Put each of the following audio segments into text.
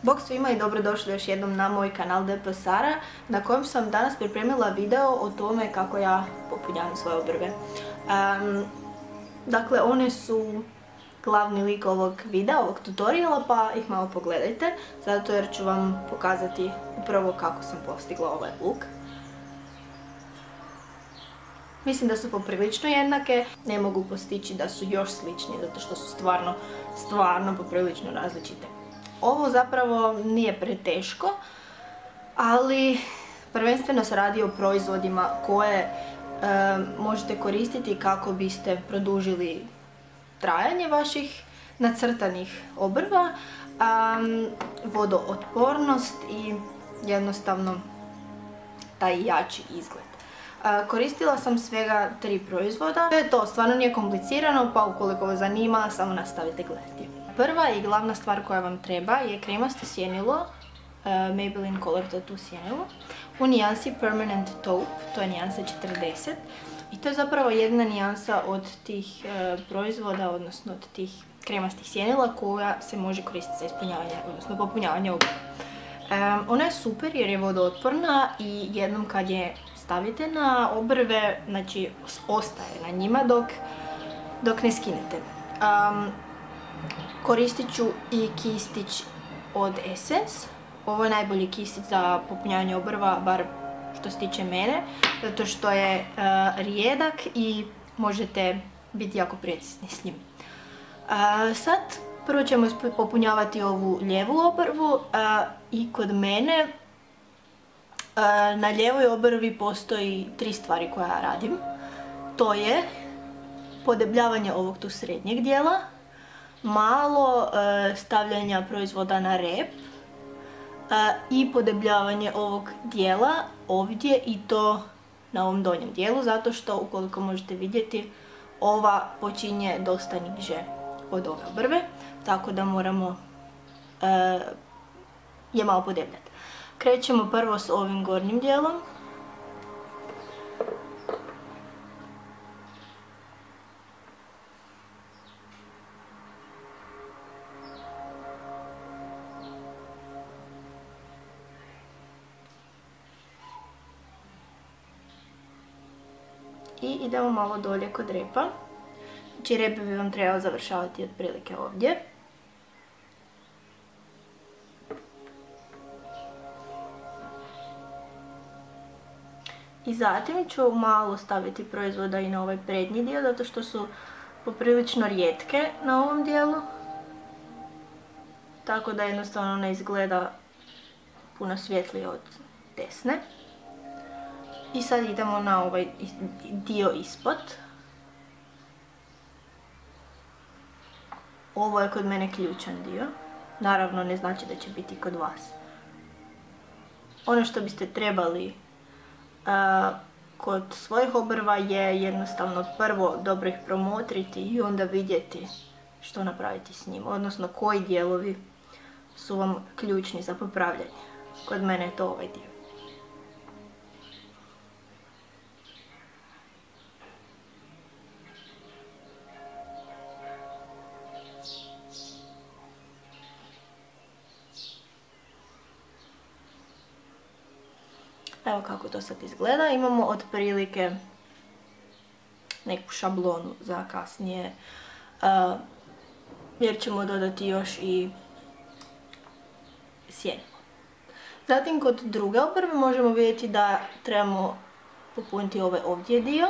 Bog svima i dobrodošli još jednom na moj kanal DP Sara, na kojem sam danas pripremila video o tome kako ja popunjavam svoje obrve. Dakle, one su glavni lik ovog videa, ovog tutoriala, pa ih malo pogledajte, zato jer ću vam pokazati upravo kako sam postigla ovaj look. Mislim da su poprilično jednake, ne mogu postići da su još sličnije, zato što su stvarno poprilično različite. Ovo zapravo nije preteško, ali prvenstveno se radi o proizvodima koje možete koristiti kako biste produžili trajanje vaših nacrtanih obrva, vodootpornost i jednostavno taj jači izgled. Koristila sam svega 3 proizvoda. To je to, stvarno nije komplicirano, pa ukoliko vas zanima, samo nastavite gledati. Prva i glavna stvar koja vam treba je kremasto sjenilo, Maybelline Color Tattoo sjenilo, u nijansi Permanent Taupe, to je nijansa 40. I to je zapravo jedna nijansa od tih proizvoda, odnosno od tih kremastih sjenila koja se može koristiti za ispunjavanje, odnosno popunjavanje obrva. Ona je super jer je vodootporna i jednom kad je stavite na obrve, znači ostaje na njima dok ne skinete. Koristit ću i kistić od Essence. Ovo je najbolji kistić za popunjavanje obrva, bar što se tiče mene, zato što je rijedak i možete biti jako precizni s njim. Sad prvo ćemo popunjavati ovu lijevu obrvu i kod mene na lijevoj obrvi postoji 3 stvari koje ja radim. To je podebljavanje ovog tu srednjeg dijela, malo stavljanja proizvoda na rep i podebljavanje ovog dijela ovdje i to na ovom donjem dijelu, zato što ukoliko možete vidjeti ova počinje dosta niže od ove obrve, tako da moramo je malo podebljati. Krećemo prvo s ovim gornjim dijelom. I idemo malo dolje kod repa. Znači rep bi vam trebao završavati otprilike ovdje. I zatim ću malo staviti proizvoda i na ovaj prednji dio, zato što su poprilično rijetke na ovom dijelu. Tako da jednostavno ne izgleda puno svjetlije od desne. I sad idemo na ovaj dio ispod. Ovo je kod mene ključan dio. Naravno ne znači da će biti kod vas. Ono što biste trebali kod svojih obrva je jednostavno prvo dobro ih promotriti i onda vidjeti što napraviti s njim. Odnosno koji dijelovi su vam ključni za popravljanje. Kod mene je to ovaj dio. Evo kako to sad izgleda. Imamo otprilike neku šablonu za kasnije, jer ćemo dodati još i sjenilo. Zatim kod druge obrve možemo vidjeti da trebamo popuniti ovaj ovdje dio,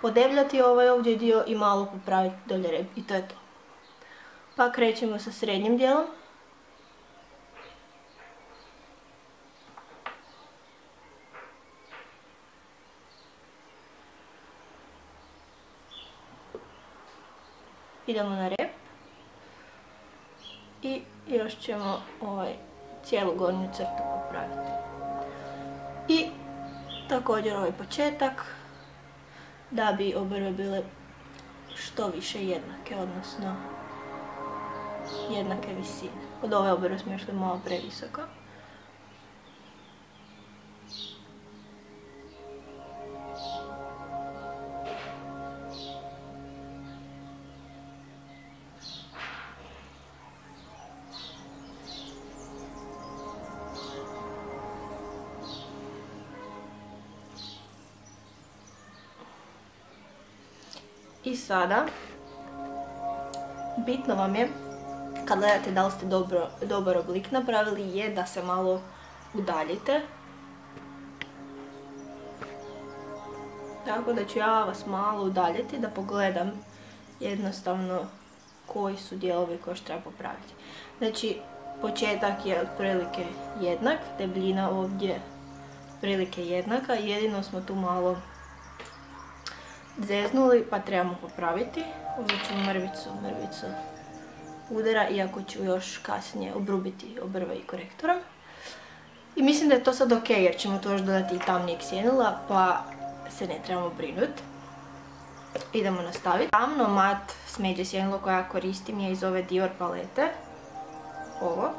podebljati ovaj ovdje dio i malo popraviti dolje rep i to je to. Pa krećemo sa srednjim dijelom. Idemo na rep i još ćemo cijelu gornju crtu popraviti. I također ovaj početak, da bi obrve bile što više jednake, odnosno jednake visine. Od ove obrve smo išli malo previsoko. I sada, bitno vam je, kad gledate da li ste dobar oblik napravili, je da se malo udaljite. Tako da ću ja vas malo udaljiti da pogledam jednostavno koji su dijelovi koje što treba popraviti. Znači, početak je otprilike jednak, debljina ovdje otprilike jednaka, jedino smo tu malo zeznuli pa trebamo popraviti. Uzet ću mrvicu pudera, iako ću još kasnije obrubiti obrve i korektorom. I mislim da je to sad ok jer ćemo tu još dodati i tamnijeg sjenila pa se ne trebamo brinuti. Idemo nastaviti. Tamno mat smeđe sjenilo koje ja koristim je iz ove Dior palete. Ovo.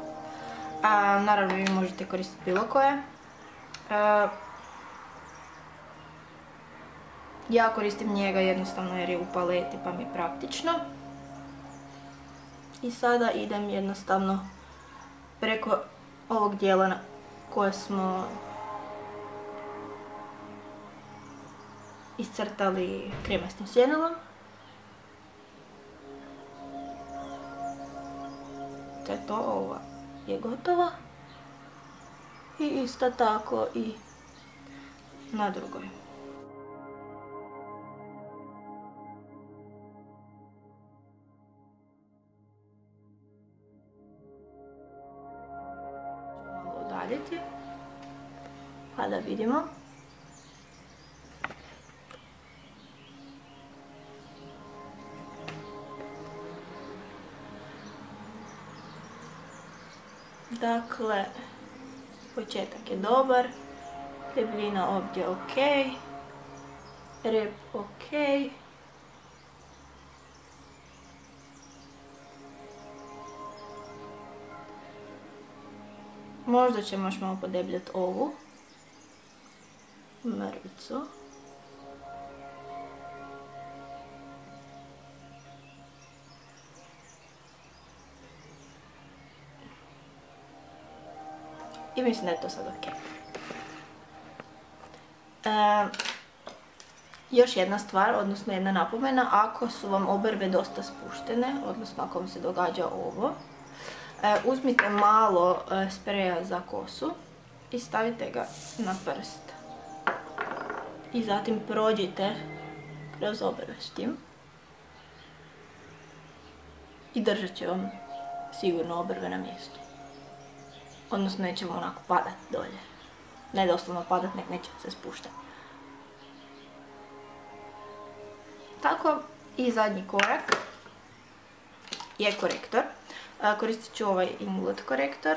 Naravno vi možete koristiti bilo koje. Ja koristim njega jednostavno jer je u paleti pa mi je praktično. I sada idem jednostavno preko ovog dijela koje smo iscrtali kremastim sjenilom. To je to, ova je gotova. I isto tako i na drugoj. Malo udaljiti pa da vidimo. Dakle, početak je dobar, debljina ovdje ok, rep ok. Možda ćemo još malo podebljati ovu mrvicu. I mislim da je to sad ok. Još jedna stvar, odnosno jedna napomena, ako su vam obrve dosta spuštene, odnosno ako vam se događa ovo, uzmite malo spreja za kosu i stavite ga na prst. I zatim prođite kroz obrve s tim. I držat će vam sigurno obrve na mjestu. Odnosno nećemo onako padat dolje. Ne doslovno padat, nek neće se spuštati. Tako, i zadnji korak je korektor. Koristit ću ovaj Inglot korektor.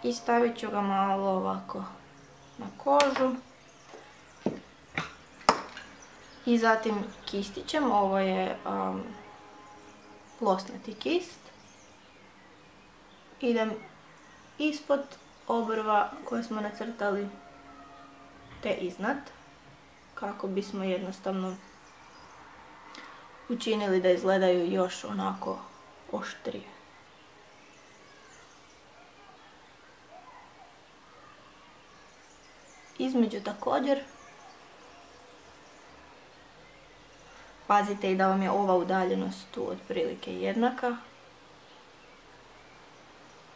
I stavit ću ga malo ovako na kožu. I zatim kistićem, ovo je plosnati kist. Idem ispod obrva koje smo nacrtali te iznad, kako bismo jednostavno učinili da izgledaju još onako oštrije. Između također pazite i da vam je ova udaljenost tu otprilike jednaka.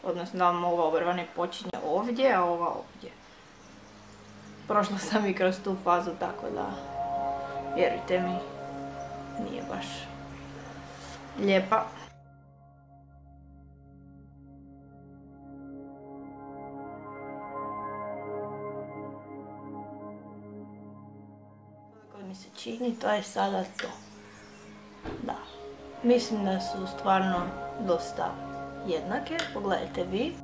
Odnosno da vam ova obrva ne počinje ovdje, a ova ovdje. Prošla sam i kroz tu fazu, tako da vjerujte mi, nije baš lijepa. Kako mi se čini, to je sada to. Da, mislim da su stvarno dosta jednake, pogledajte vi.